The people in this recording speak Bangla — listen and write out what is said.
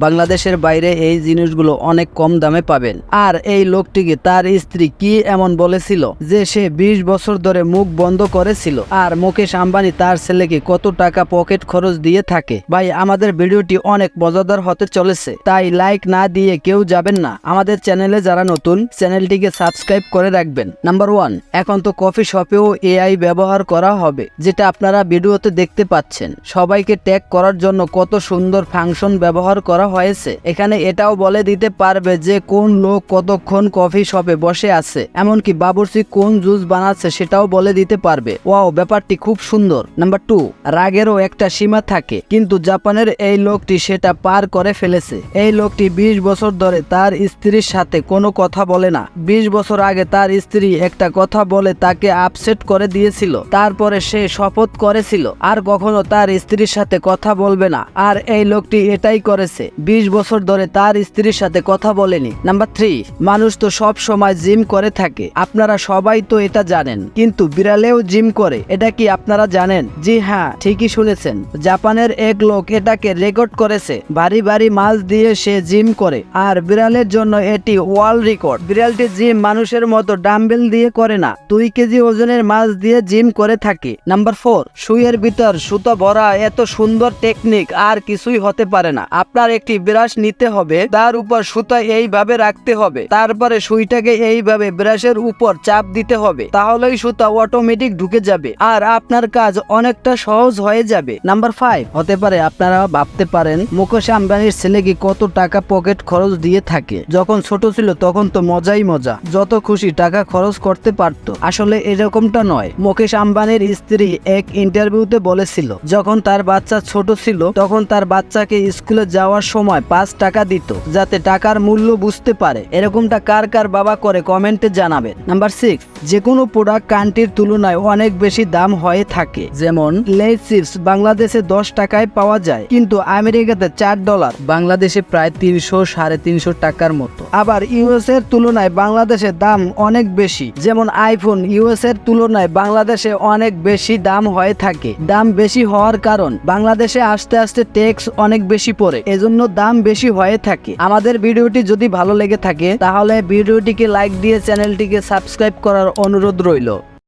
বাংলাদেশের বাইরে এই জিনিসগুলো অনেক কম দামে পাবেন। আর এই লোকটিকে তার স্ত্রী কি এমন বলেছিল যে সে 20 বছর ধরে মুখ বন্ধ করেছিল। আর মুকেশ আম্বানি তার ছেলেকে কত টাকা পকেট খরচ দিয়ে থাকে। ভাই আমাদের ভিডিওটি অনেক মজাদার হতে চলেছে, তাই লাইক না দিয়ে কেউ যাবেন না। আমাদের চ্যানেলে যারা নতুন, চ্যানেলটিকে সাবস্ক্রাইব করে রাখবেন। নাম্বার 1, এখন তো কফি শপেও এআই ব্যবহার করা হবে, যেটা আপনারা ভিডিওতে দেখতে পাচ্ছেন। সবাইকে ট্যাগ করার জন্য কত সুন্দর ফাংশন ব্যবহার করা হয়েছে। এখানে এটাও বলে দিতে পারবে যে কোন লোক কতক্ষণ কফি শপে বসে আছে, এমনকি বাবুর্চি কোন জুস বানাচ্ছে সেটাও বলে দিতে পারবে। ওয়াও, ব্যাপারটি খুব সুন্দর। নাম্বার 2, রাগেরও একটা সীমা থাকে, কিন্তু জাপানের এই লোকটি সেটা পার করে ফেলেছে। এই লোকটি 20 বছর ধরে তার স্ত্রীর সাথে কোনো কথা বলে না। 20 বছর আগে তার স্ত্রী একটা কথা বলে তাকে আপসেট করে দিয়েছিল। তারপরে সে শপথ করেছিল আর কখনো তার স্ত্রীর সাথে কথা বলবে না। আর এই লোকটি এটাই করেছে, 20 বছর ধরে তার স্ত্রীর সাথে কথা বলেনি। নাম্বার 3, মানুষ তো সব সময় জিম করে থাকে, আপনারা সবাই তো এটা জানেন, কিন্তু বিড়ালেও জিম করে। এটা কি আপনারা জানেন? জি হ্যাঁ, ঠিকই শুনেছেন। জাপানের এক লোক এটাকে রেকর্ড করেছে। ভারী ভারী মাছ দিয়ে সে জিম করে, আর বিড়ালের জন্য এটি ওয়ার্ল্ড রেকর্ড। বিড়ালটি জিম মানুষের মতো ডাম্বেল দিয়ে করে না, 2 কেজি ওজনের মাছ দিয়ে জিম করে থাকে। নাম্বার 4, সুইয়ের ভিতর সুতো ভরা এত সুন্দর টেকনিক আর কিছুই হতে পারে না। আপনার একটি ব্রাশ নিতে হবে, তার উপর সুতা এইভাবে রাখতে হবে, তারপরে সুইটাকে এইভাবে ব্রাশের উপর চাপ দিতে হবে, তাহলেই সুতা অটোমেটিক ঢুকে যাবে আর আপনার কাজ অনেকটা সহজ হয়ে যাবে। নাম্বার 5, হতে পারে আপনারা ভাবতে পারেন মুকেশ আম্বানির ছেলেকে কত টাকা পকেট খরচ দিয়ে থাকে। যখন ছোট ছিল তখন তো মজাই মজা, যত খুশি টাকা খরচ করতে পারতো। আসলে এরকমটা নয়। মুকেশ আম্বানির স্ত্রী এক ইন্টারভিউতে বলেছিল যখন তার বাচ্চা ছোট ছিল তখন তার বাচ্চাকে স্কুলে যাওয়ার সময় 5 টাকা দিত, যাতে টাকার মূল্য বুঝতে পারে। এরকমটা কার কার বাবা করে কমেন্টে জানাবেন। নাম্বার 6, যে কোনো প্রোডাক্ট কান্ট্রির তুলনায় অনেক বেশি দাম হয়ে থাকে। যেমন লেজ চিপস বাংলাদেশে 10 টাকায় পাওয়া যায়, কিন্তু আমেরিকাতে $4, বাংলাদেশে প্রায় 300-350 টাকার মতো। আবার ইউএস এর তুলনায় বাংলাদেশে দাম অনেক বেশি। যেমন আইফোন ইউএস এর তুলনায় বাংলাদেশে অনেক বেশি দাম হয়ে থাকে। দাম বেশি হওয়ার কারণ বাংলাদেশে আস্তে আস্তে ট্যাক্স অনেক বেশি পড়ে, এজন্য দাম বেশি হয়ে থাকে। আমাদের ভিডিওটি যদি ভালো লেগে থাকে তাহলে ভিডিওটিকে লাইক দিয়ে চ্যানেলটিকে সাবস্ক্রাইব করার অনুরোধ রইল।